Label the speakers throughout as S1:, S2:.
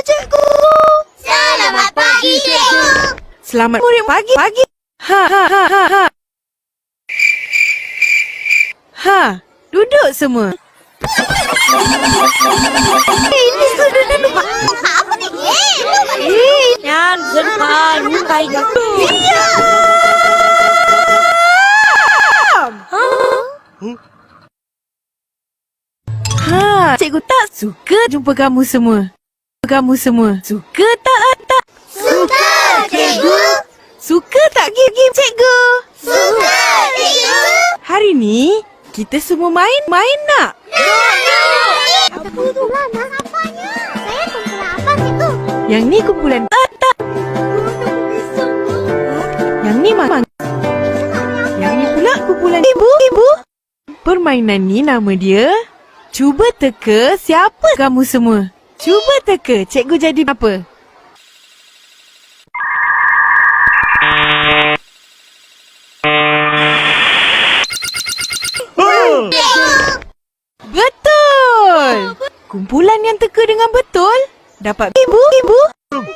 S1: cikgu.
S2: Selamat pagi, cikgu.
S1: Selamat pagi. Ha. Ha, duduk semua. Ini sudah lupa.
S2: Apa ni?
S1: Yan, senpai, lukai jatuh. Cikgu tak suka jumpa kamu semua. Suka tak?
S2: Suka, cikgu.
S1: Suka tak game cikgu?
S2: Suka, cikgu.
S1: Hari ni kita semua main nak?
S2: Apa kumpulan apanya? Saya kumpulan apa, cikgu?
S1: Yang ni kumpulan tak. Yang ni mang. Yang ni pula kumpulan ibu. Permainan ni nama dia cuba teka siapa kamu semua. Cuba teka cikgu jadi apa? Betul! Kumpulan yang teka dengan betul dapat ibu.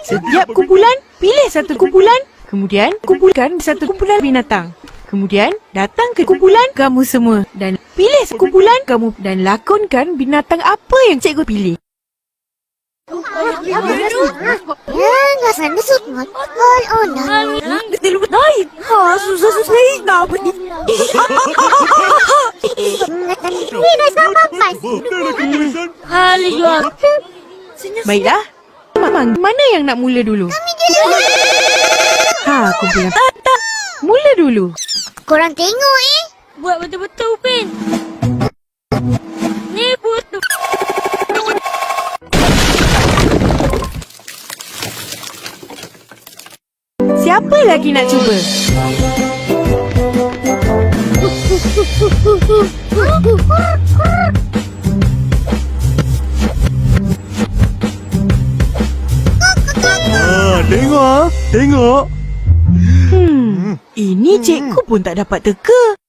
S1: Setiap kumpulan pilih satu kumpulan, kemudian kumpulkan satu kumpulan binatang. Kemudian datang ke kumpulan kamu semua dan pilih kumpulan kamu dan lakonkan binatang apa yang cikgu pilih.
S2: Nggak sana semua.
S1: Susah nak ni.
S2: Ini sama pas.
S1: Baiklah. Mamang, mana yang nak mula dulu? Kumpulan tak. Mula dulu.
S2: Korang tengok
S3: Buat betul-betul, Upin. Ni betul.
S1: Siapa lagi nak cuba?
S4: Tengok.
S1: Ini cikgu pun tak dapat teka.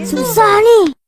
S2: Susah ni.